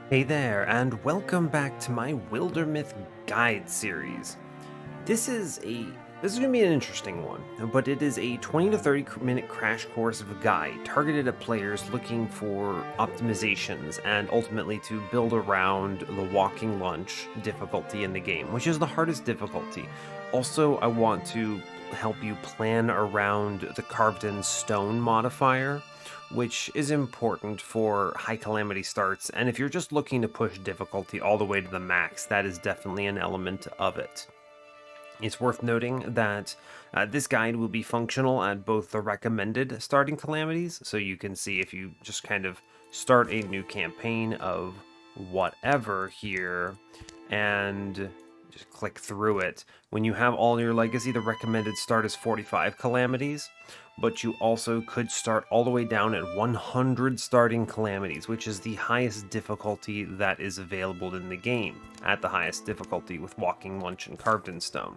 Hey there, and welcome back to my Wildermyth guide series. This is a this is going to be an interesting one, but it is a 20 to 30 minute crash course of a guide targeted at players looking for optimizations and ultimately to build around the walking lunch difficulty in the game, which is the hardest difficulty. Also, I want to help you plan around the carved in stone modifier, which is important for high calamity starts, and if you're just looking to push difficulty all the way to the max, that is definitely an element of it. It's worth noting that this guide will be functional at both the recommended starting calamities, so you can see if you just kind of start a new campaign of whatever here and just click through it. When you have all your legacy, the recommended start is 45 calamities, but you also could start all the way down at 100 starting calamities, which is the highest difficulty that is available in the game, at the highest difficulty with Walking Lunch and Carved in Stone.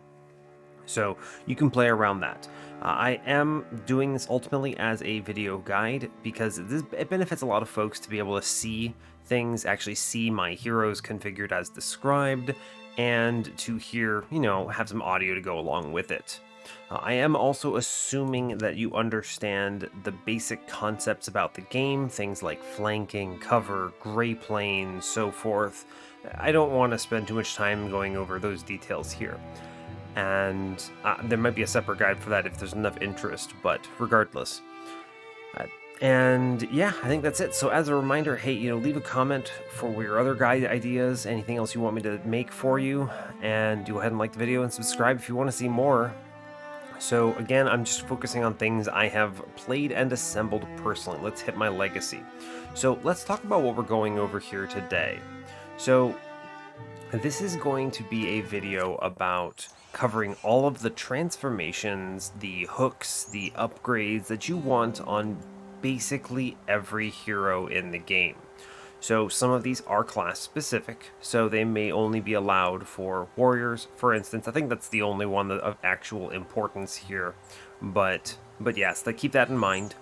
So you can play around that. I am doing this ultimately as a video guide because it benefits a lot of folks to be able to see things, actually see my heroes configured as described, and to hear, have some audio to go along with it. I am also assuming that you understand the basic concepts about the game, things like flanking, cover, gray plane, so forth. I don't want to spend too much time going over those details here, and there might be a separate guide for that if there's enough interest, but regardless. Uh, and yeah, I think that's it. So as a reminder, hey, leave a comment for your other guide ideas, anything else you want me to make for you, and go ahead and like the video and subscribe if you want to see more. So again, I'm just focusing on things I have played and assembled personally. Let's hit my legacy. So let's talk about what we're going over here today. So this is going to be a video about covering all of the transformations, the hooks, the upgrades that you want on basically every hero in the game. So some of these are class specific, so they may only be allowed for warriors, for instance. I think that's the only one of actual importance here, but yes, keep that in mind.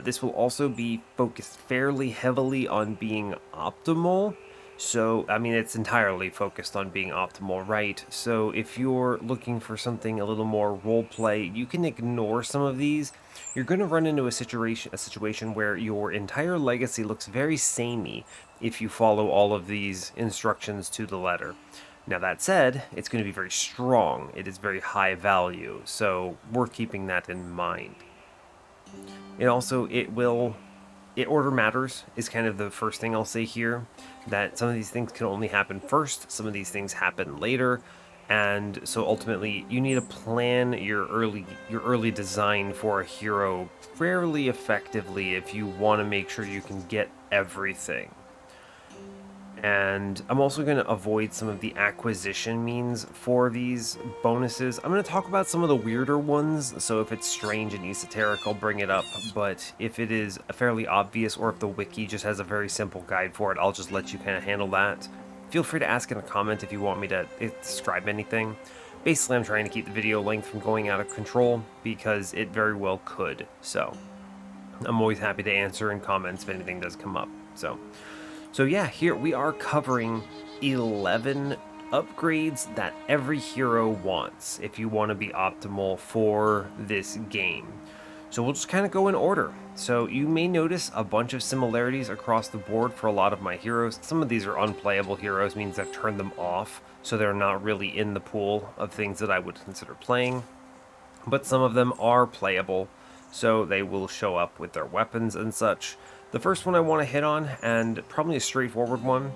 This will also be focused fairly heavily on being optimal. So, I mean, it's entirely focused on being optimal, right? So, if you're looking for something a little more roleplay, you can ignore some of these. You're going to run into a situation where your entire legacy looks very samey if you follow all of these instructions to the letter. Now, that said, it's going to be very strong. It is very high value, so worth keeping that in mind. And also, order matters is kind of the first thing I'll say here, that some of these things can only happen first, some of these things happen later, and so ultimately you need to plan your early design for a hero fairly effectively if you want to make sure you can get everything. And I'm also going to avoid some of the acquisition means for these bonuses. I'm going to talk about some of the weirder ones, so if it's strange and esoteric, I'll bring it up, but if it is fairly obvious or if the wiki just has a very simple guide for it, I'll just let you kind of handle that. Feel free to ask in a comment if you want me to describe anything. Basically, I'm trying to keep the video length from going out of control, because it very well could, so I'm always happy to answer in comments if anything does come up, So yeah, here we are covering 11 upgrades that every hero wants if you want to be optimal for this game. So we'll just kind of go in order. So you may notice a bunch of similarities across the board for a lot of my heroes. Some of these are unplayable heroes, means I've turned them off, so they're not really in the pool of things that I would consider playing. But some of them are playable, so they will show up with their weapons and such. The first one I want to hit on, and probably a straightforward one,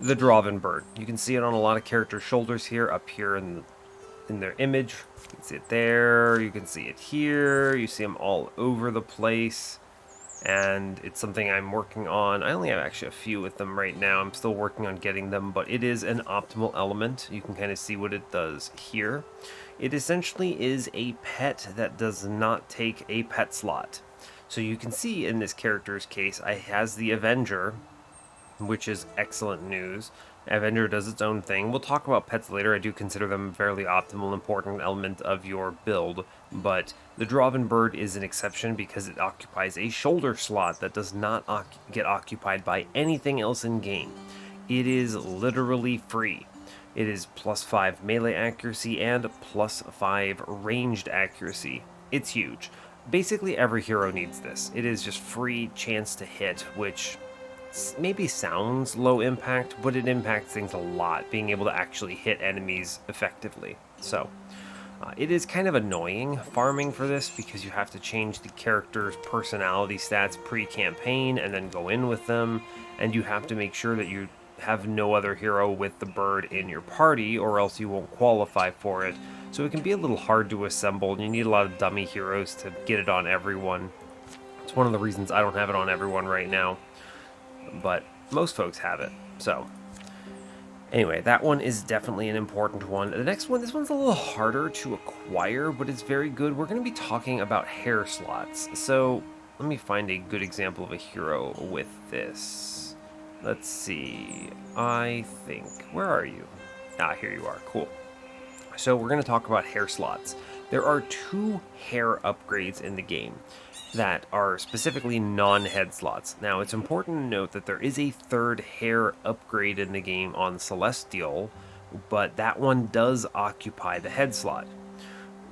the Drauven Bird. You can see it on a lot of characters' shoulders here, up here in their image. You can see it there, you can see it here, you see them all over the place, and it's something I'm working on. I only have actually a few with them right now. I'm still working on getting them, but it is an optimal element. You can kind of see what it does here. It essentially is a pet that does not take a pet slot. So you can see in this character's case, I has the Avenger, which is excellent news. Avenger does its own thing. We'll talk about pets later. I do consider them a fairly optimal, important element of your build, but the Drauven Bird is an exception because it occupies a shoulder slot that does not get occupied by anything else in game. it is literally free. It is +5 melee accuracy and +5 ranged accuracy. It's huge. Basically, every hero needs this. It is just free chance to hit, which maybe sounds low impact, but it impacts things a lot, being able to actually hit enemies effectively. So, it is kind of annoying farming for this because you have to change the character's personality stats pre-campaign and then go in with them, and you have to make sure that you have no other hero with the bird in your party or else you won't qualify for it. So it can be a little hard to assemble, and you need a lot of dummy heroes to get it on everyone. It's one of the reasons I don't have it on everyone right now, but most folks have it. So anyway, that one is definitely an important one. The next one, this one's a little harder to acquire, but it's very good. We're going to be talking about hair slots. So let me find a good example of a hero with this. Let's see. I think, where are you? Ah, here you are. Cool. So we're going to talk about hair slots. There are 2 hair upgrades in the game that are specifically non-head slots. Now, it's important to note that there is a 3rd hair upgrade in the game on Celestial, but that one does occupy the head slot.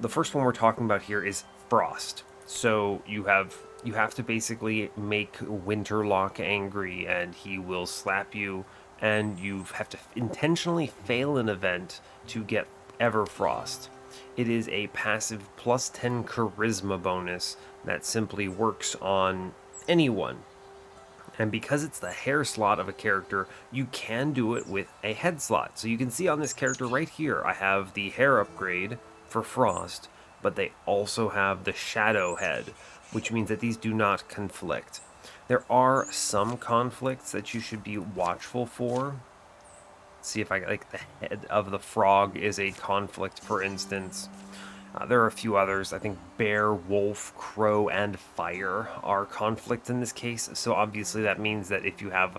The first one we're talking about here is Frost. So you have to basically make Winterlock angry, and he will slap you, and you have to intentionally fail an event to get Everfrost. It is a passive +10 charisma bonus that simply works on anyone. And because it's the hair slot of a character, you can do it with a head slot. So you can see on this character right here, I have the hair upgrade for Frost, but they also have the shadow head, which means that these do not conflict. There are some conflicts that you should be watchful for. See if I like the head of the frog is a conflict, for instance. There are a few others. I think bear, wolf, crow, and fire are conflicts in this case. So obviously that means that if you have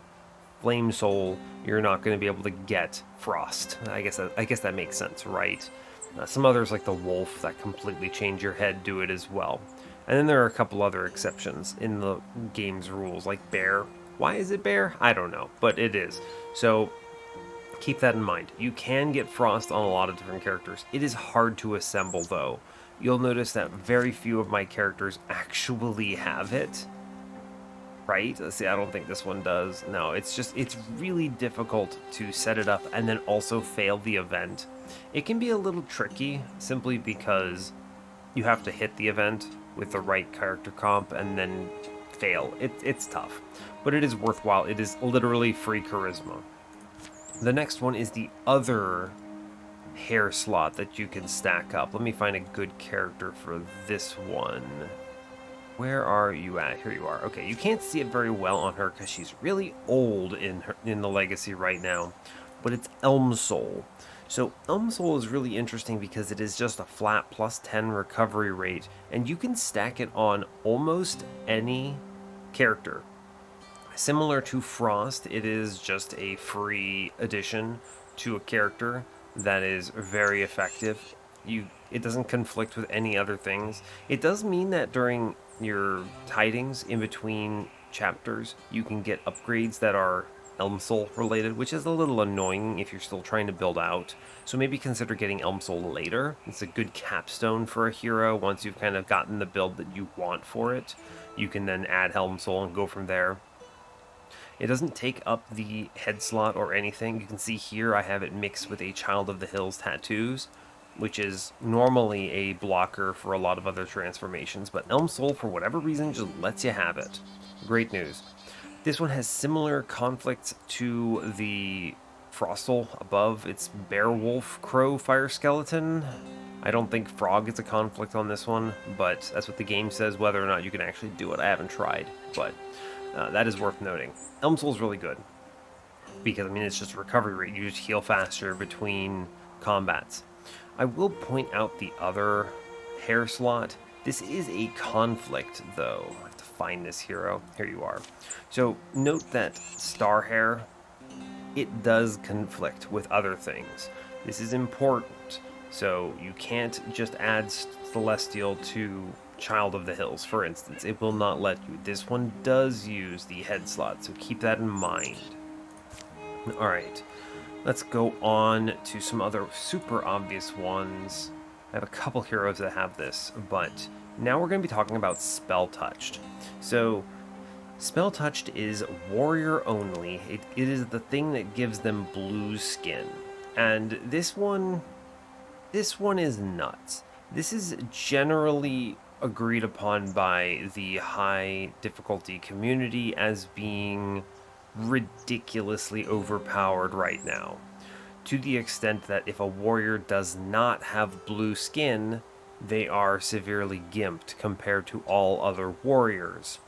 Elmsoul, you're not going to be able to get Frost. I guess that makes sense, right? Some others like the wolf that completely change your head do it as well. And then there are a couple other exceptions in the game's rules, like bear. Why is it bear? I don't know, but it is. So keep that in mind. You can get Frost on a lot of different characters. It is hard to assemble, though. You'll notice that very few of my characters actually have it. Right? Let's see, I don't think this one does. No, it's really difficult to set it up and then also fail the event. It can be a little tricky simply because you have to hit the event with the right character comp and then fail. It's tough, but it is worthwhile. It is literally free charisma. The next one is the other hair slot that you can stack up. Let me find a good character for this one. Where are you at? Here you are. Okay, you can't see it very well on her because she's really old in the Legacy right now, but it's Elmsoul. So Elmsoul is really interesting because it is just a flat +10 recovery rate, and you can stack it on almost any character. Similar to Frost, it is just a free addition to a character that is very effective. It doesn't conflict with any other things. It does mean that during your tidings in between chapters, you can get upgrades that are Elmsoul related, which is a little annoying if you're still trying to build out. So maybe consider getting Elmsoul later. It's a good capstone for a hero. Once you've kind of gotten the build that you want for it, you can then add Elmsoul and go from there. It doesn't take up the head slot or anything. You can see here I have it mixed with a Child of the Hills tattoos, which is normally a blocker for a lot of other transformations, but Elmsoul, for whatever reason, just lets you have it. Great news. This one has similar conflicts to the Frostal above. It's bear, wolf, crow, fire skeleton. I don't think frog is a conflict on this one, but that's what the game says. Whether or not you can actually do it, I haven't tried, but that is worth noting. Elmsoul is really good because, I mean, it's just a recovery rate. You just heal faster between combats. I will point out the other hair slot. This is a conflict, though. I have to find this hero. Here you are. So note that Starheart, it does conflict with other things. This is important. So you can't just add Celestial to Child of the Hills, for instance. It will not let you. This one does use the head slot, so keep that in mind. Alright, let's go on to some other super obvious ones. I have a couple heroes that have this, but now we're going to be talking about Spell Touched. So, Spell Touched is warrior only. It is the thing that gives them blue skin. And this one is nuts. This is generally agreed upon by the high difficulty community as being ridiculously overpowered right now. To the extent that if a warrior does not have blue skin, they are severely gimped compared to all other warriors.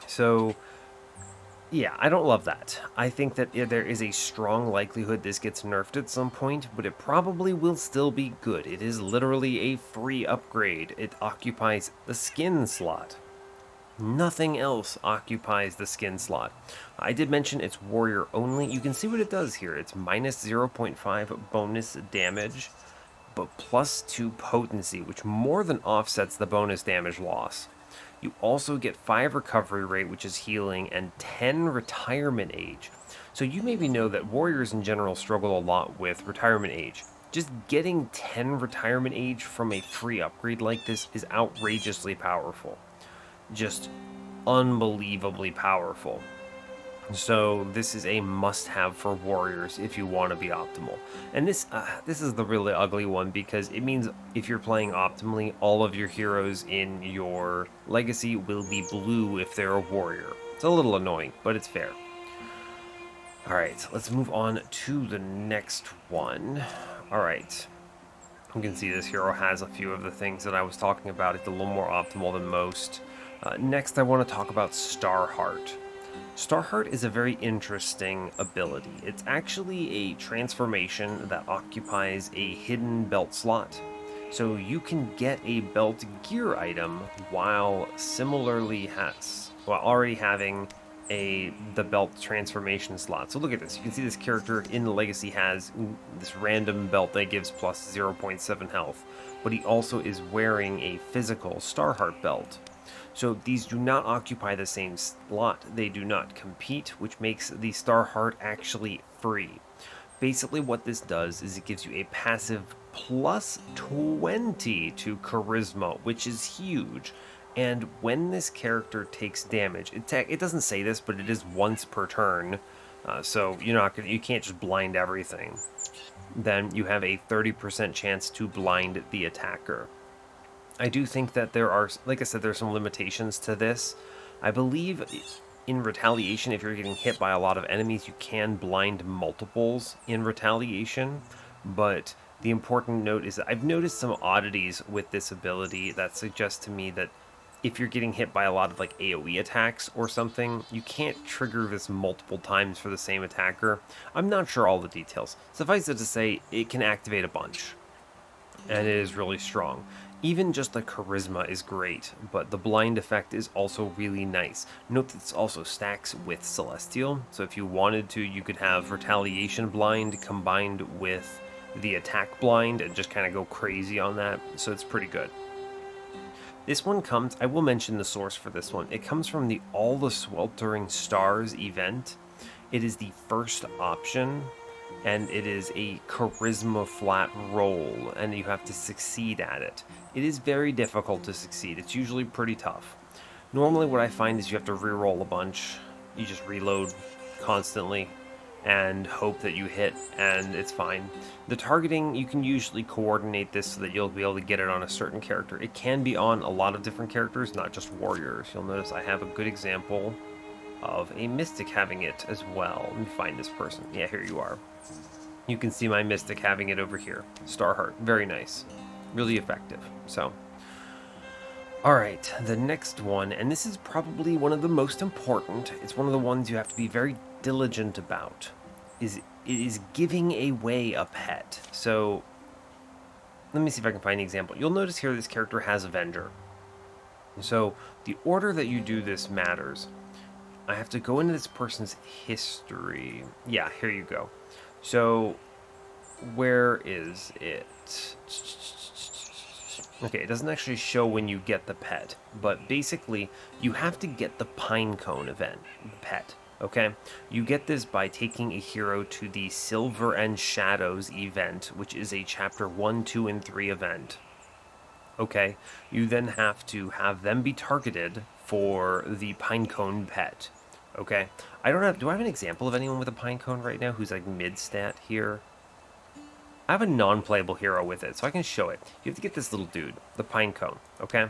So, yeah, I don't love that. I think that there is a strong likelihood this gets nerfed at some point, but it probably will still be good. It is literally a free upgrade. It occupies the skin slot. Nothing else occupies the skin slot. I did mention it's warrior only. You can see what it does here. It's minus 0.5 bonus damage, but plus 2 potency, which more than offsets the bonus damage loss. You also get 5 recovery rate, which is healing, and 10 retirement age. So you maybe know that warriors in general struggle a lot with retirement age. Just getting 10 retirement age from a free upgrade like this is outrageously powerful. Just unbelievably powerful. So this is a must-have for warriors if you want to be optimal. And this is the really ugly one because it means if you're playing optimally, all of your heroes in your legacy will be blue if they're a warrior. It's a little annoying, but it's fair. Alright, let's move on to the next one. Alright. You can see this hero has a few of the things that I was talking about. It's a little more optimal than most. Next, I want to talk about Starheart. Starheart is a very interesting ability. It's actually a transformation that occupies a hidden belt slot. So you can get a belt gear item while already having the belt transformation slot. So look at this. You can see this character in the legacy has this random belt that gives plus 0.7 health, but he also is wearing a physical Starheart belt. So these do not occupy the same slot, they do not compete, which makes the Starheart actually free. Basically what this does is it gives you a passive plus 20 to Charisma, which is huge. And when this character takes damage, it doesn't say this, but it is once per turn, so you can't just blind everything. Then you have a 30% chance to blind the attacker. I do think that there are, like I said, there's some limitations to this. I believe in retaliation, if you're getting hit by a lot of enemies, you can blind multiples in retaliation. But the important note is that I've noticed some oddities with this ability that suggest to me that if you're getting hit by a lot of like AoE attacks or something, you can't trigger this multiple times for the same attacker. I'm not sure all the details. Suffice it to say, it can activate a bunch. And it is really strong. Even just the charisma is great, but the blind effect is also really nice. Note that this also stacks with Celestial, so if you wanted to, you could have Retaliation Blind combined with the Attack Blind and just kind of go crazy on that, so it's pretty good. This one comes, I will mention the source for this one, it comes from the All the Sweltering Stars event. It is the first option, and it is a charisma flat roll, and you have to succeed at it. It is very difficult to succeed. It's usually pretty tough. Normally what I find is you have to re-roll a bunch. You just reload constantly and hope that you hit, and it's fine. The targeting, you can usually coordinate this so that you'll be able to get it on a certain character. It can be on a lot of different characters, not just warriors. You'll notice I have a good example of a Mystic having it as well. Let me find this person. Yeah, here you are. You can see my Mystic having it over here. Starheart, very nice. Really effective, so. Alright, the next one, and this is probably one of the most important, it's one of the ones you have to be very diligent about, it is giving away a pet. So, let me see if I can find an example. You'll notice here this character has Avenger. So, the order that you do this matters. I have to go into this person's history. Yeah, here you go. So, where is it? Okay, it doesn't actually show when you get the pet, but basically, you have to get the Pinecone event, the pet. Okay, you get this by taking a hero to the Silver and Shadows event, which is a chapter 1, 2, and 3 event. Okay, you then have to have them be targeted for the Pinecone pet. Okay, do I have an example of anyone with a Pinecone right now who's like mid stat here? I have a non-playable hero with it, so I can show it. You have to get this little dude, the Pinecone, okay?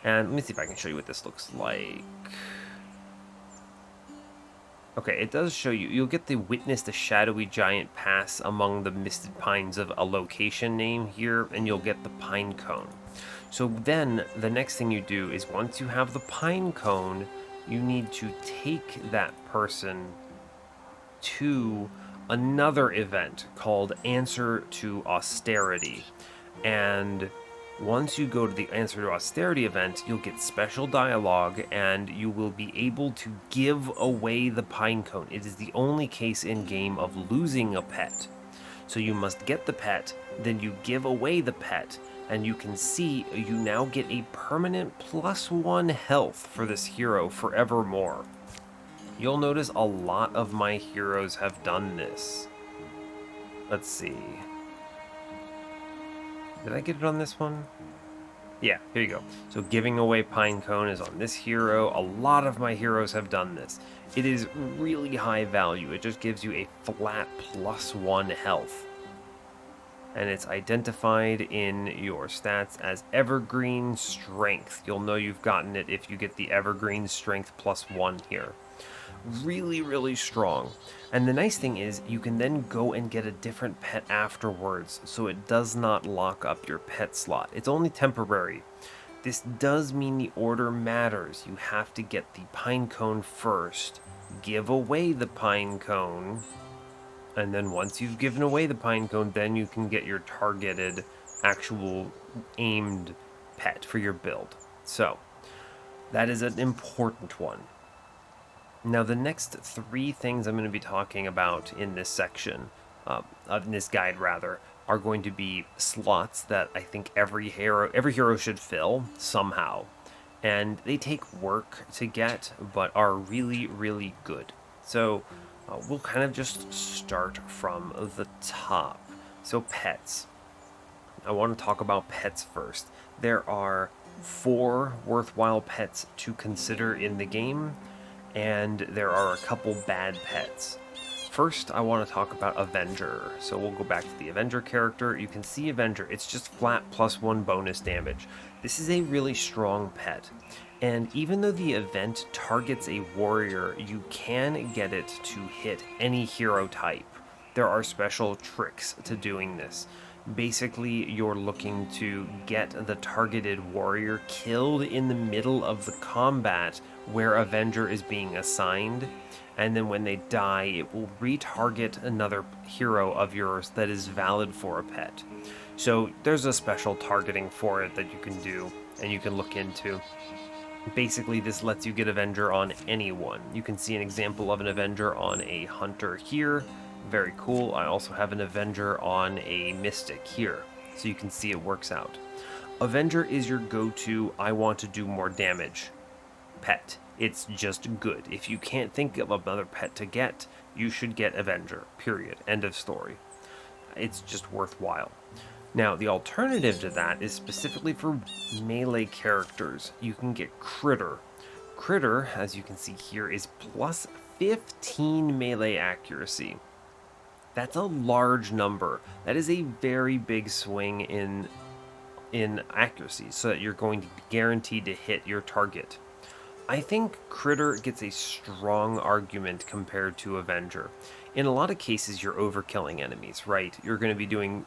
And let me see if I can show you what this looks like. Okay, it does show you. You'll get the Witness the Shadowy Giant pass among the Misted Pines of a location name here, and you'll get the Pinecone. So then, the next thing you do is once you have the Pinecone, you need to take that person to another event called Answer to Austerity. And once you go to the Answer to Austerity event, you'll get special dialogue and you will be able to give away the Pinecone. It is the only case in game of losing a pet. So you must get the pet, then you give away the pet, and you can see you now get a permanent +1 health for this hero forevermore. You'll notice a lot of my heroes have done this. Let's see. Did I get it on this one? Yeah, here you go. So giving away Pinecone is on this hero. A lot of my heroes have done this. It is really high value. It just gives you a flat +1 health. And it's identified in your stats as Evergreen Strength. You'll know you've gotten it if you get the Evergreen Strength +1 here. Really, really strong. And the nice thing is you can then go and get a different pet afterwards, so it does not lock up your pet slot. It's only temporary. This does mean the order matters. You have to get the Pinecone first, give away the Pinecone, and then once you've given away the Pinecone, then you can get your targeted, actual aimed pet for your build. So, that is an important one. Now, the next 3 things I'm going to be talking about in this section, in this guide rather, are going to be slots that I think every hero should fill somehow. And they take work to get, but are really, really good. So we'll kind of just start from the top. So pets. I want to talk about pets first. There are 4 worthwhile pets to consider in the game, and there are a couple bad pets. First, I want to talk about Avenger. So we'll go back to the Avenger character. You can see Avenger, it's just flat +1 bonus damage. This is a really strong pet. And even though the event targets a warrior, you can get it to hit any hero type. There are special tricks to doing this. Basically, you're looking to get the targeted warrior killed in the middle of the combat where Avenger is being assigned, and then when they die, it will retarget another hero of yours that is valid for a pet. So there's a special targeting for it that you can do, and you can look into. Basically, this lets you get Avenger on anyone. You can see an example of an Avenger on a Hunter here. Very cool. I also have an Avenger on a Mystic here, so you can see it works out. Avenger is your go-to, I want to do more damage pet. It's just good. If you can't think of another pet to get, you should get Avenger, period. End of story. It's just worthwhile. Now, the alternative to that is specifically for melee characters. You can get Critter. Critter, as you can see here, is +15 melee accuracy. That's a large number. That is a very big swing in accuracy, so that you're going to be guaranteed to hit your target. I think Critter gets a strong argument compared to Avenger. In a lot of cases, you're overkilling enemies, right? You're going to be doing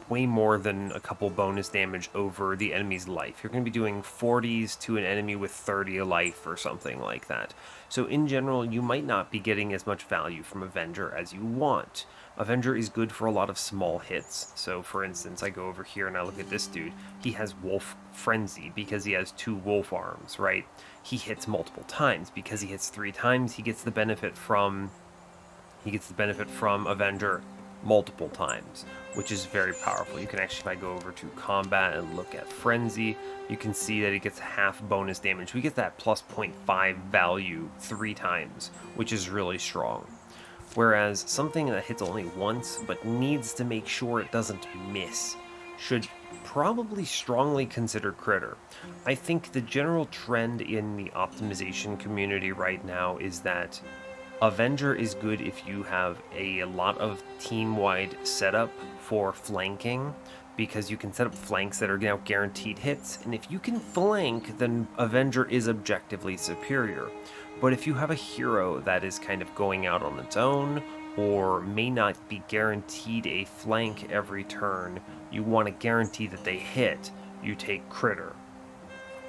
way more than a couple bonus damage over the enemy's life. You're going to be doing 40s to an enemy with 30 life or something like that. So in general, you might not be getting as much value from Avenger as you want. Avenger is good for a lot of small hits. So for instance, I go over here and I look at this dude. He has Wolf Frenzy because he has 2 wolf arms, right? He hits multiple times. Because he hits 3 times, he gets the benefit from Avenger multiple times, which is very powerful. You can actually, if I go over to combat and look at Frenzy, you can see that it gets half bonus damage. We get that plus 0.5 value 3 times, which is really strong. Whereas something that hits only once but needs to make sure it doesn't miss should probably strongly consider Critter. I think the general trend in the optimization community right now is that Avenger is good if you have a lot of team-wide setup for flanking, because you can set up flanks that are now guaranteed hits, and if you can flank, then Avenger is objectively superior. But if you have a hero that is kind of going out on its own, or may not be guaranteed a flank every turn, you want to guarantee that they hit, you take Critter.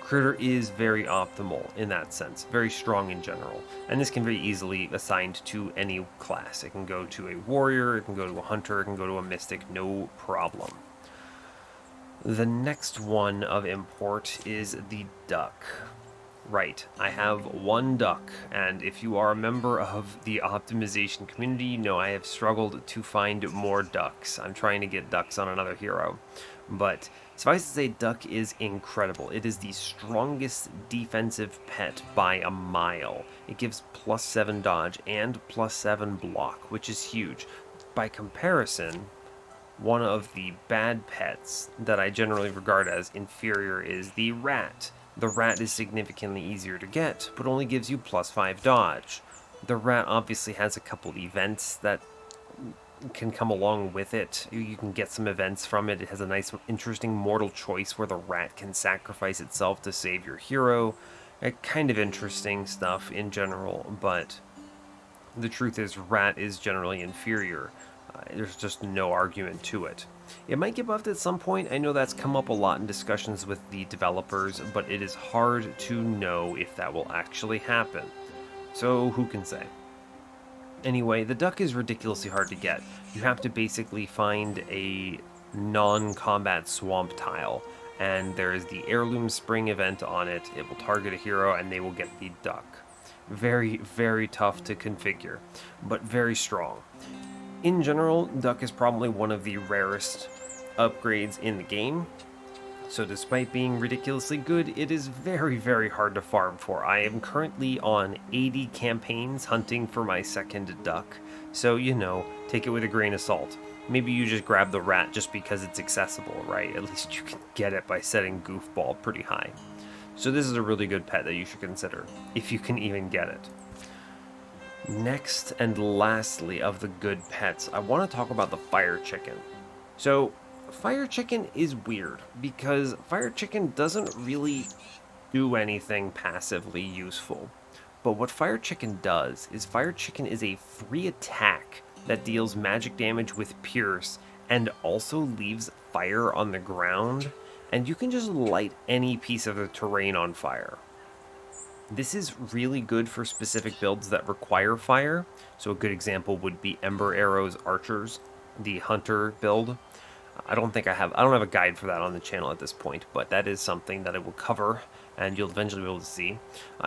Critter is very optimal in that sense, very strong in general, and this can be easily assigned to any class. It can go to a warrior, it can go to a hunter, it can go to a mystic, no problem. The next one of import is the duck. Right, I have one duck, and if you are a member of the optimization community, you know I have struggled to find more ducks. I'm trying to get ducks on another hero, but suffice to say, duck is incredible. It is the strongest defensive pet by a mile. It gives plus 7 dodge and plus 7 block, which is huge. By comparison, one of the bad pets that I generally regard as inferior is the rat. The rat is significantly easier to get, but only gives you plus 5 dodge. The rat obviously has a couple events that can come along with it. You can get some events from it. It has a nice, interesting mortal choice where the rat can sacrifice itself to save your hero. Kind of interesting stuff in general, but the truth is rat is generally inferior. There's just no argument to it. It might get buffed at some point. I know that's come up a lot in discussions with the developers, but it is hard to know if that will actually happen. So who can say? Anyway, the duck is ridiculously hard to get. You have to basically find a non-combat swamp tile, and there is the heirloom spring event on it. It will target a hero and they will get the duck. Very, very tough to configure, but very strong. In general, duck is probably one of the rarest upgrades in the game, so despite being ridiculously good, it is very, very hard to farm for. I am currently on 80 campaigns hunting for my second duck, so you know, take it with a grain of salt. Maybe you just grab the rat just because it's accessible, right? At least you can get it by setting goofball pretty high. So this is a really good pet that you should consider, if you can even get it. Next and lastly of the good pets, I want to talk about the fire chicken. So, fire chicken is weird because fire chicken doesn't really do anything passively useful. But what fire chicken does is fire chicken is a free attack that deals magic damage with pierce and also leaves fire on the ground, and you can just light any piece of the terrain on fire. This is really good for specific builds that require fire. So a good example would be Ember Arrows Archers, the Hunter build. I don't have a guide for that on the channel at this point, but that is something that I will cover and you'll eventually be able to see.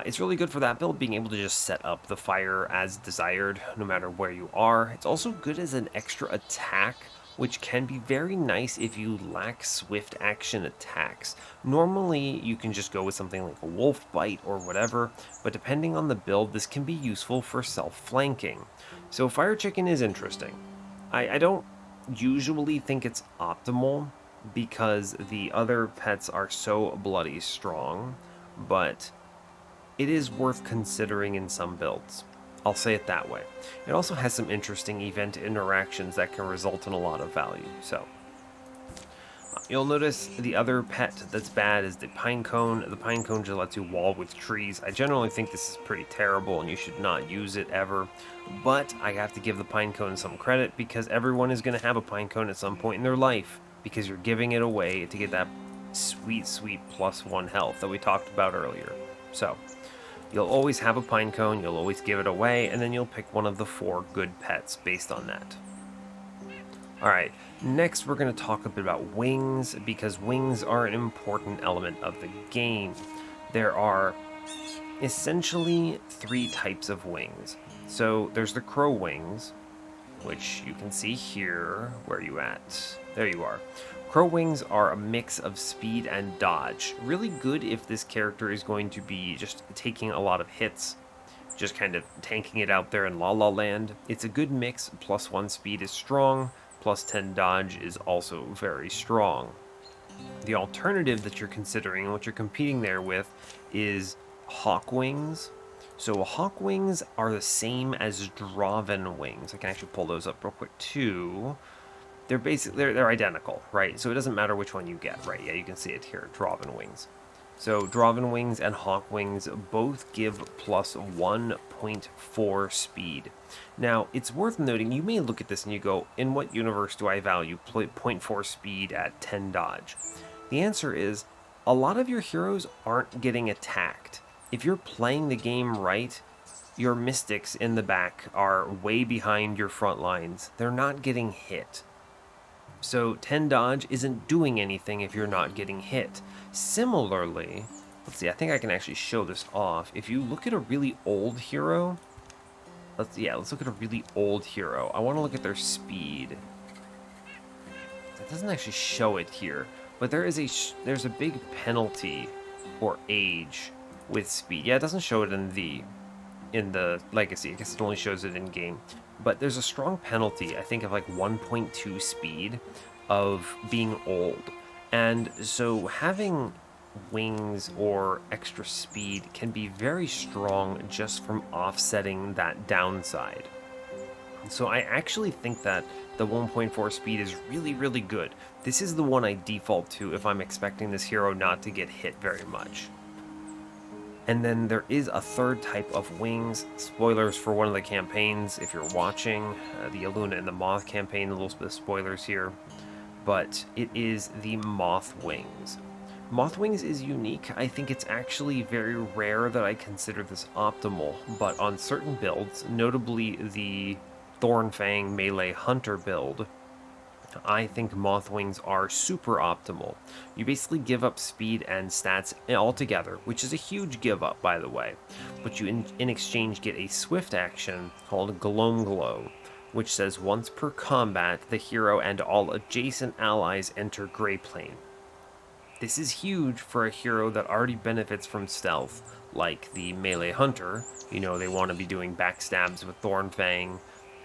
It's really good for that build, being able to just set up the fire as desired, no matter where you are. It's also good as an extra attack, which can be very nice if you lack swift action attacks. Normally, you can just go with something like a wolf bite or whatever, but depending on the build, this can be useful for self-flanking. So Fire Chicken is interesting. I don't usually think it's optimal because the other pets are so bloody strong, but it is worth considering in some builds. I'll say it that way. It also has some interesting event interactions that can result in a lot of value. So, you'll notice the other pet that's bad is the Pinecone. The Pinecone just lets you wall with trees. I generally think this is pretty terrible and you should not use it ever. But I have to give the Pinecone some credit because everyone is going to have a Pinecone at some point in their life because you're giving it away to get that sweet, sweet +1 health that we talked about earlier. So, you'll always have a Pinecone, you'll always give it away, and then you'll pick one of the 4 good pets based on that. Alright, next we're going to talk a bit about wings, because wings are an important element of the game. There are essentially 3 types of wings. So there's the crow wings, which you can see here. Where are you at? There you are. Crow wings are a mix of speed and dodge. Really good if this character is going to be just taking a lot of hits, just kind of tanking it out there in La La Land. It's a good mix. +1 speed is strong, +10 dodge is also very strong. The alternative that you're considering and what you're competing there with is hawk wings. So hawk wings are the same as Drauven wings. I can actually pull those up real quick too. They're basically they're identical, right? So it doesn't matter which one you get, right? Yeah, you can see it here, Drauven wings. So Drauven wings and hawk wings both give +1.4 speed. Now, it's worth noting, you may look at this and you go, in what universe do I value 0.4 speed at 10 dodge? The answer is, a lot of your heroes aren't getting attacked. If you're playing the game right, your mystics in the back are way behind your front lines. They're not getting hit. So 10 dodge isn't doing anything if you're not getting hit. Similarly, let's see, I think I can actually show this off. If you look at a really old hero, let's look at a really old hero. I want to look at their speed. It doesn't actually show it here, but there's a big penalty for age with speed. Yeah, it doesn't show it in the legacy. I guess it only shows it in game. But there's a strong penalty, I think, of like 1.2 speed of being old. And so having wings or extra speed can be very strong just from offsetting that downside. So I actually think that the 1.4 speed is really, really good. This is the one I default to if I'm expecting this hero not to get hit very much. And then there is a third type of wings. Spoilers for one of the campaigns if you're watching, the Aluna and the Moth campaign, a little bit of spoilers here. But it is the Moth Wings. Moth Wings is unique. I think it's actually very rare that I consider this optimal, but on certain builds, notably the Thornfang Melee Hunter build, I think Moth Wings are super optimal. You basically give up speed and stats altogether, which is a huge give up, by the way. But you in exchange get a swift action called Glow, which says once per combat, the hero and all adjacent allies enter Grey Plane. This is huge for a hero that already benefits from stealth, like the Melee Hunter. You know, they want to be doing backstabs with Thornfang,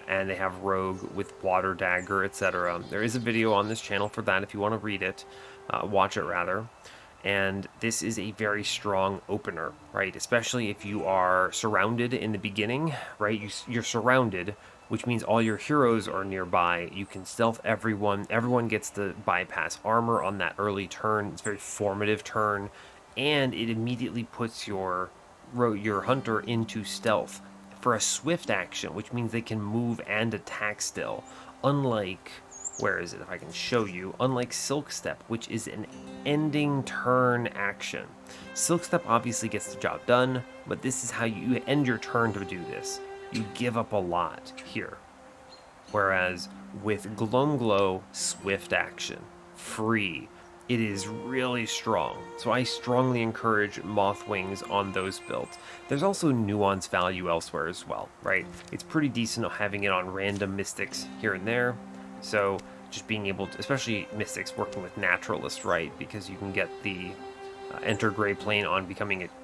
and they have Rogue with Water Dagger, etc. There is a video on this channel for that if you want to read it, watch it rather. And this is a very strong opener, right? Especially if you are surrounded in the beginning, right? You're surrounded, which means all your heroes are nearby. You can stealth everyone. Everyone gets to bypass armor on that early turn. It's a very formative turn, and it immediately puts your hunter into stealth for a swift action, which means they can move and attack still. Unlike, where is it if I can show you, unlike Silk Step, which is an ending turn action. Silk Step obviously gets the job done, but this is how you end your turn to do this. You give up a lot here. Whereas with Glow, swift action, free, it is really strong. So I strongly encourage Moth Wings on those builds. There's also nuance value elsewhere as well, right? It's pretty decent having it on random mystics here and there. So just being able to, especially mystics working with naturalists, right? Because you can get the enter Grey Plane on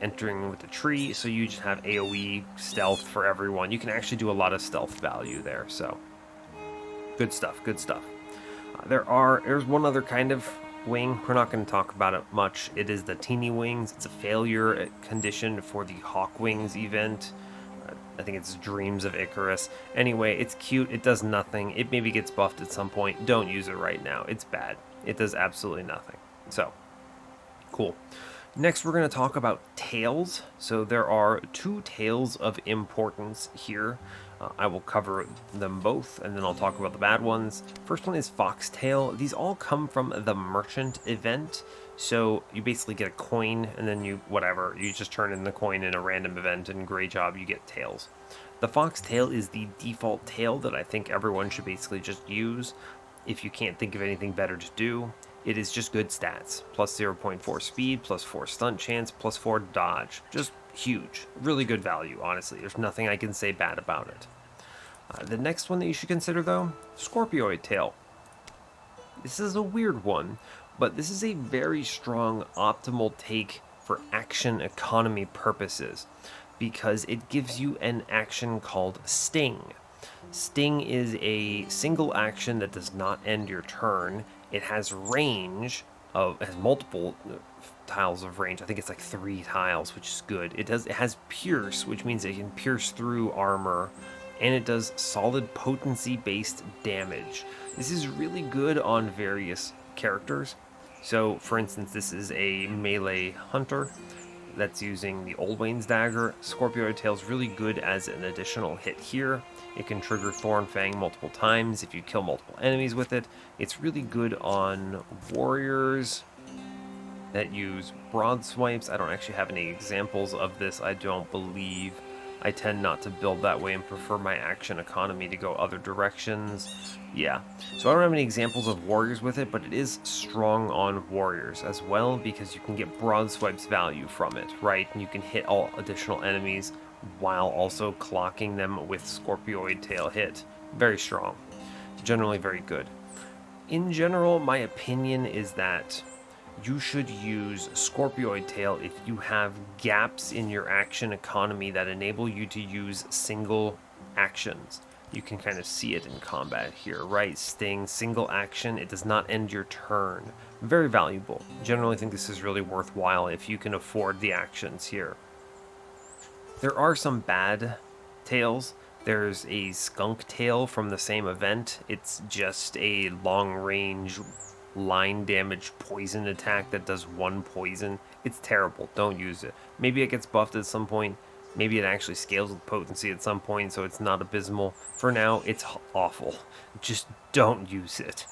entering with a tree, so you just have AoE stealth for everyone. You can actually do a lot of stealth value there, so good stuff, good stuff. There's one other kind of wing. We're not going to talk about it much. It is the Teeny Wings. It's a failure condition for the Hawk Wings event. I think it's Dreams of Icarus. Anyway, it's cute. It does nothing. It maybe gets buffed at some point. Don't use it right now. It's bad. It does absolutely nothing. So, cool. Next, we're going to talk about tails. So there are 2 tails of importance here. I will cover them both, and then I'll talk about the bad ones. First one is Foxtail. These all come from the Merchant event. So you basically get a coin, and then you just turn in the coin in a random event, and great job, you get tails. The Foxtail is the default tail that I think everyone should basically just use if you can't think of anything better to do. It is just good stats. Plus 0.4 speed, plus 4 stunt chance, plus 4 dodge. Just huge. Really good value, honestly. There's nothing I can say bad about it. The next one that you should consider, though, Scorpioid Tail. This is a weird one, but this is a very strong optimal take for action economy purposes because it gives you an action called Sting. Sting is a single action that does not end your turn. It has range has multiple tiles of range. I think it's like 3 tiles, which is good. It has pierce, which means it can pierce through armor, and it does solid potency based damage. This is really good on various characters. So, for instance, this is a melee hunter that's using the Oldwain's dagger. Scorpioid Tail is really good as an additional hit here. It can trigger Thornfang multiple times if you kill multiple enemies with it. It's really good on warriors that use broad swipes. I don't actually have any examples of this, I don't believe. I tend not to build that way and prefer my action economy to go other directions. Yeah, so I don't have any examples of warriors with it, but it is strong on warriors as well because you can get broad swipes value from it, right? And you can hit all additional enemies while also clocking them with Scorpioid Tail hit. Very strong. Generally very good. In general, my opinion is that you should use Scorpioid Tail if you have gaps in your action economy that enable you to use single actions. You can kind of see it in combat here, right? Sting, single action, it does not end your turn. Very valuable. Generally think this is really worthwhile if you can afford the actions here. There are some bad tails. There's a skunk tail from the same event. It's just a long range line damage poison attack that does 1 poison. It's terrible. Don't use it. Maybe it gets buffed at some point. Maybe it actually scales with potency at some point, so it's not abysmal. For now, it's awful. Just don't use it.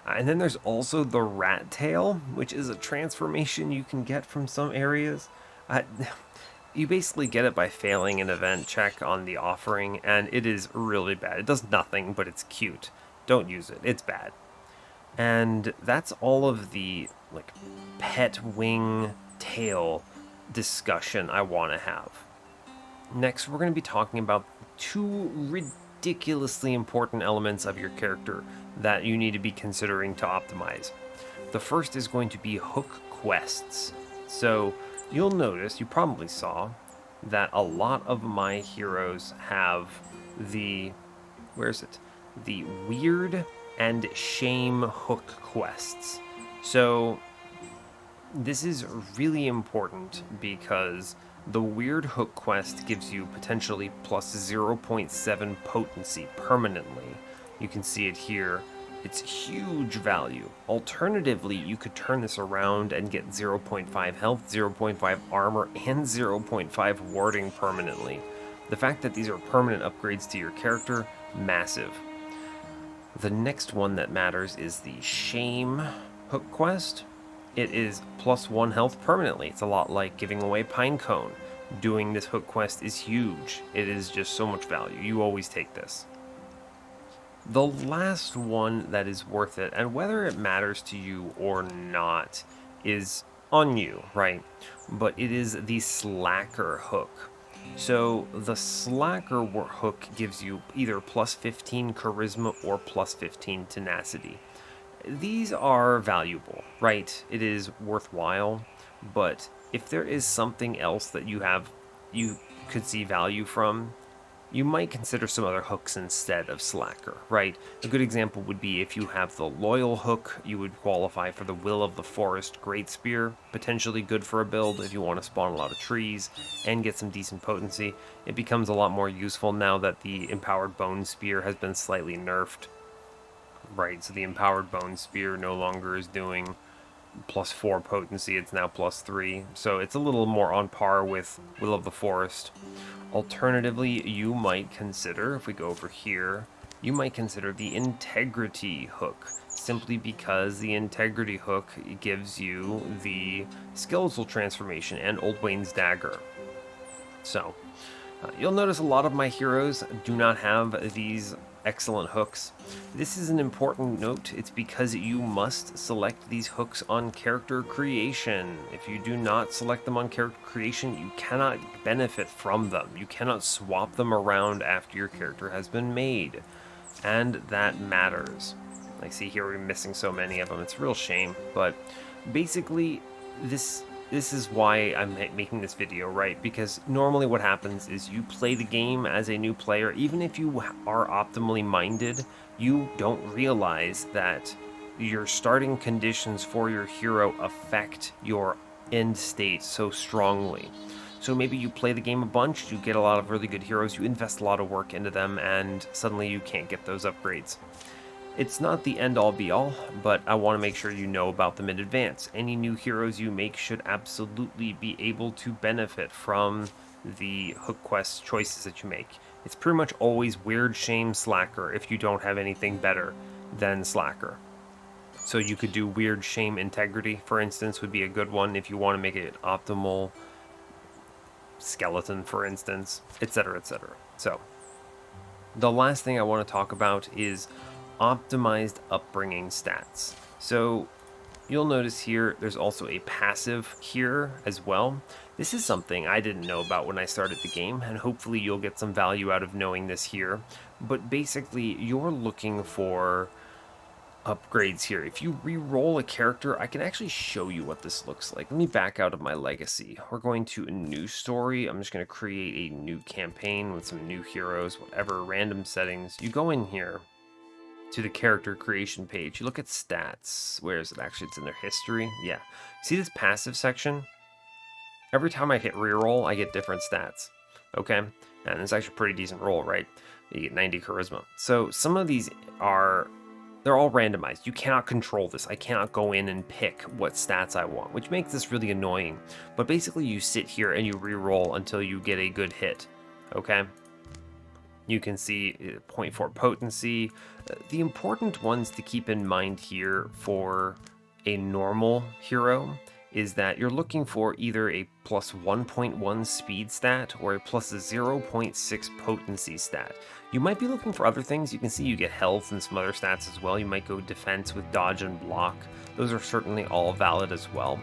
And then there's also the rat tail, which is a transformation you can get from some areas. You basically get it by failing an event check on the offering, and it is really bad. It does nothing, but it's cute. Don't use it. It's bad. And that's all of the pet wing tail discussion I want to have. Next, we're going to be talking about 2 ridiculously important elements of your character that you need to be considering to optimize. The first is going to be hook quests. So you'll notice, you probably saw, that a lot of my heroes have the weird and shame hook quests. So this is really important because the weird hook quest gives you potentially plus 0.7 potency permanently. You can see it here. It's huge value. Alternatively, you could turn this around and get 0.5 health, 0.5 armor, and 0.5 warding permanently. The fact that these are permanent upgrades to your character, massive. The next one that matters is the Shame hook quest. It is plus 1 health permanently. It's a lot like giving away Pinecone. Doing this hook quest is huge. It is just so much value. You always take this. The last one that is worth it, and whether it matters to you or not, is on you, right? But it is the Slacker hook. So the Slacker hook gives you either plus 15 charisma or plus 15 tenacity. These are valuable, right? It is worthwhile, but if there is something else that you could see value from, you might consider some other hooks instead of Slacker, right? A good example would be if you have the Loyal hook, you would qualify for the Will of the Forest Great Spear, potentially good for a build if you want to spawn a lot of trees and get some decent potency. It becomes a lot more useful now that the Empowered Bone Spear has been slightly nerfed, right? So the Empowered Bone Spear no longer is doing plus 4 potency, it's now plus 3, so it's a little more on par with Will of the Forest. Alternatively, you might consider, if we go over here, you might consider the Integrity hook, simply because the Integrity hook gives you the Skeletal Transformation and Oldwain's Dagger. So, you'll notice a lot of my heroes do not have these excellent hooks. This is an important note. It's because you must select these hooks on character creation. If you do not select them on character creation, you cannot benefit from them. You cannot swap them around after your character has been made. And that matters. Like, see here, we're missing so many of them. It's a real shame. But basically, this is why I'm making this video, right? Because normally what happens is you play the game as a new player. Even if you are optimally minded, you don't realize that your starting conditions for your hero affect your end state so strongly. So maybe you play the game a bunch, you get a lot of really good heroes, you invest a lot of work into them, and suddenly you can't get those upgrades. It's not the end-all be-all, but I want to make sure you know about them in advance. Any new heroes you make should absolutely be able to benefit from the hook quest choices that you make. It's pretty much always Weird, Shame, Slacker if you don't have anything better than Slacker. So you could do Weird, Shame, Integrity, for instance, would be a good one if you want to make it optimal. Skeleton, for instance, etc., etc. So the last thing I want to talk about is optimized upbringing stats. So you'll notice here there's also a passive here as well. This is something I didn't know about when I started the game, and hopefully you'll get some value out of knowing this here. But basically, you're looking for upgrades here. If you re-roll a character, I can actually show you what this looks like. Let me back out of my legacy. We're going to a new story. I'm just going to create a new campaign with some new heroes, whatever, random settings. You go in here to the character creation page. You look at stats. Where is it? Actually, it's in their history. Yeah. See this passive section? Every time I hit reroll, I get different stats. Okay? And it's actually a pretty decent roll, right? You get 90 charisma. So some of these they're all randomized. You cannot control this. I cannot go in and pick what stats I want, which makes this really annoying. But basically you sit here and you reroll until you get a good hit. Okay? You can see 0.4 potency. The important ones to keep in mind here for a normal hero is that you're looking for either a plus 1.1 speed stat or a plus 0.6 potency stat. You might be looking for other things. You can see you get health and some other stats as well. You might go defense with dodge and block. Those are certainly all valid as well.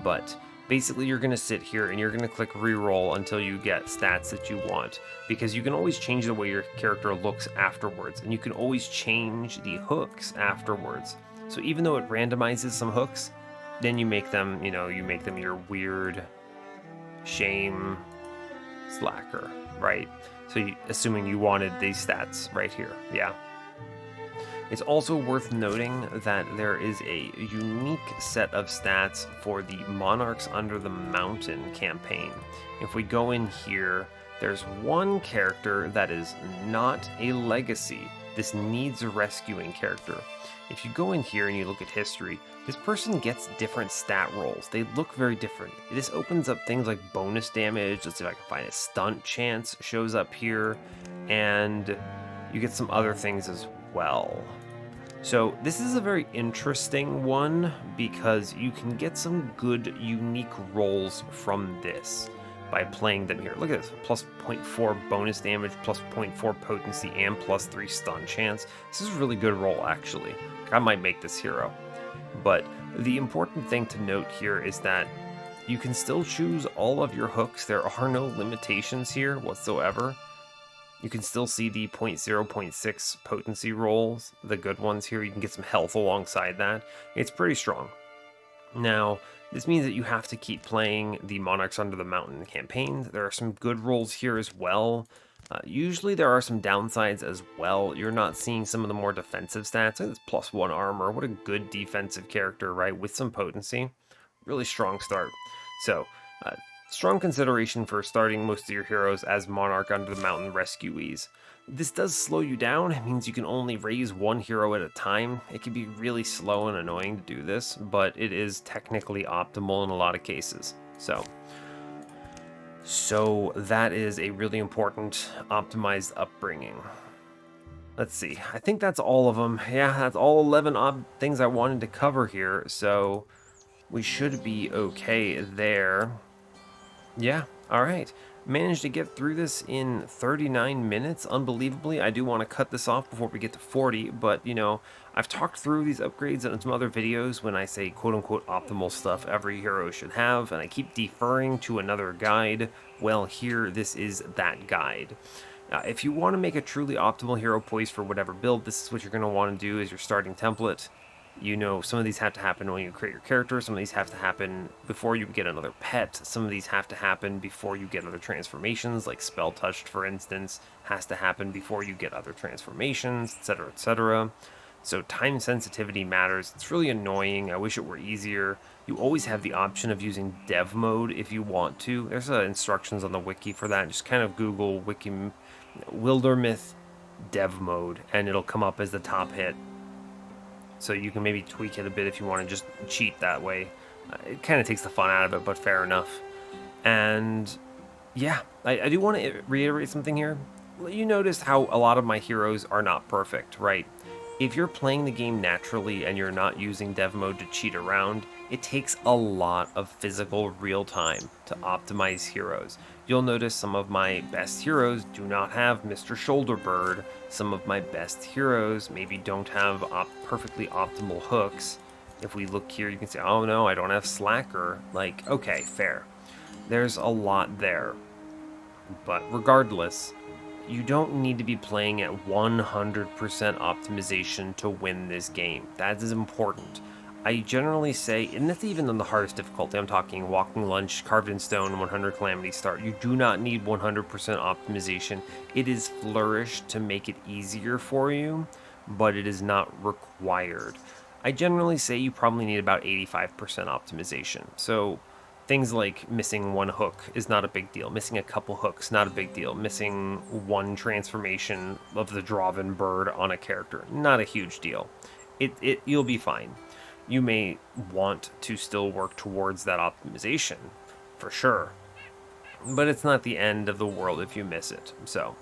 But basically you're going to sit here and you're going to click reroll until you get stats that you want, because you can always change the way your character looks afterwards, and you can always change the hooks afterwards. So even though it randomizes some hooks, then you make them, you make them your Weird, Shame, Slacker, right? So assuming you wanted these stats right here, yeah. It's also worth noting that there is a unique set of stats for the Monarchs Under the Mountain campaign. If we go in here, there's one character that is not a legacy. This needs a rescuing character. If you go in here and you look at history, this person gets different stat rolls. They look very different. This opens up things like bonus damage. Let's see if I can find a stunt chance shows up here, and you get some other things as well. So this is a very interesting one because you can get some good unique rolls from this by playing them here. Look at this, plus 0.4 bonus damage, plus 0.4 potency, and plus 3 stun chance. This is a really good roll, actually. I might make this hero. But the important thing to note here is that you can still choose all of your hooks. There are no limitations here whatsoever. You can still see the 0.6 potency rolls, the good ones here. You can get some health alongside that. It's pretty strong. Now, this means that you have to keep playing the Monarchs Under the Mountain campaign. There are some good rolls here as well. Usually there are some downsides as well. You're not seeing some of the more defensive stats. It's plus 1 armor. What a good defensive character, right? With some potency. Really strong start. So, strong consideration for starting most of your heroes as Monarch Under the Mountain rescuees. This does slow you down. It means you can only raise one hero at a time. It can be really slow and annoying to do this, but it is technically optimal in a lot of cases. So that is a really important optimized upbringing. Let's see. I think that's all of them. Yeah, that's all 11 odd things I wanted to cover here, so we should be okay there. Yeah, all right. Managed to get through this in 39 minutes, unbelievably. I do want to cut this off before we get to 40, but you know, I've talked through these upgrades in some other videos when I say quote-unquote optimal stuff every hero should have, and I keep deferring to another guide. Well, here, this is that guide. If you want to make a truly optimal hero poised for whatever build, this is what you're going to want to do as your starting template. You know, some of these have to happen when you create your character, some of these have to happen before you get another pet, some of these have to happen before you get other transformations, like Spell Touched, for instance, has to happen before you get other transformations, etc., etc. So time sensitivity matters. It's really annoying. I wish it were easier. You always have the option of using dev mode if you want to. There's instructions on the wiki for that. Just kind of Google wiki Wildermyth dev mode, and it'll come up as the top hit. So you can maybe tweak it a bit if you want to just cheat that way. It kind of takes the fun out of it, but fair enough. And yeah, I do want to reiterate something here. You notice how a lot of my heroes are not perfect, right? If you're playing the game naturally and you're not using dev mode to cheat around, it takes a lot of physical real time to optimize heroes. You'll notice some of my best heroes do not have Mr. Shoulder Bird. Some of my best heroes maybe don't have perfectly optimal hooks. If we look here, you can say, oh no, I don't have Slacker. Like, okay, fair. There's a lot there. But regardless, you don't need to be playing at 100% optimization to win this game. That is important. I generally say, and that's even on the hardest difficulty, I'm talking Walking Lunch, Carved in Stone, 100 Calamity Start. You do not need 100% optimization. It is flourished to make it easier for you, but it is not required. I generally say you probably need about 85% optimization. So things like missing one hook is not a big deal. Missing a couple hooks, not a big deal. Missing one transformation of the Drauven Bird on a character, not a huge deal. You'll be fine. You may want to still work towards that optimization, for sure. But it's not the end of the world if you miss it, so.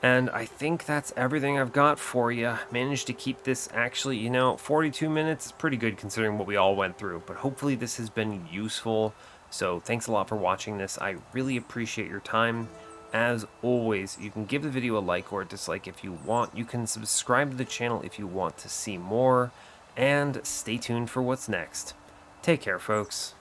And I think that's everything I've got for you. Managed to keep this actually, 42 minutes is pretty good considering what we all went through. But hopefully this has been useful. So thanks a lot for watching this. I really appreciate your time. As always, you can give the video a like or a dislike if you want. You can subscribe to the channel if you want to see more. And stay tuned for what's next. Take care, folks.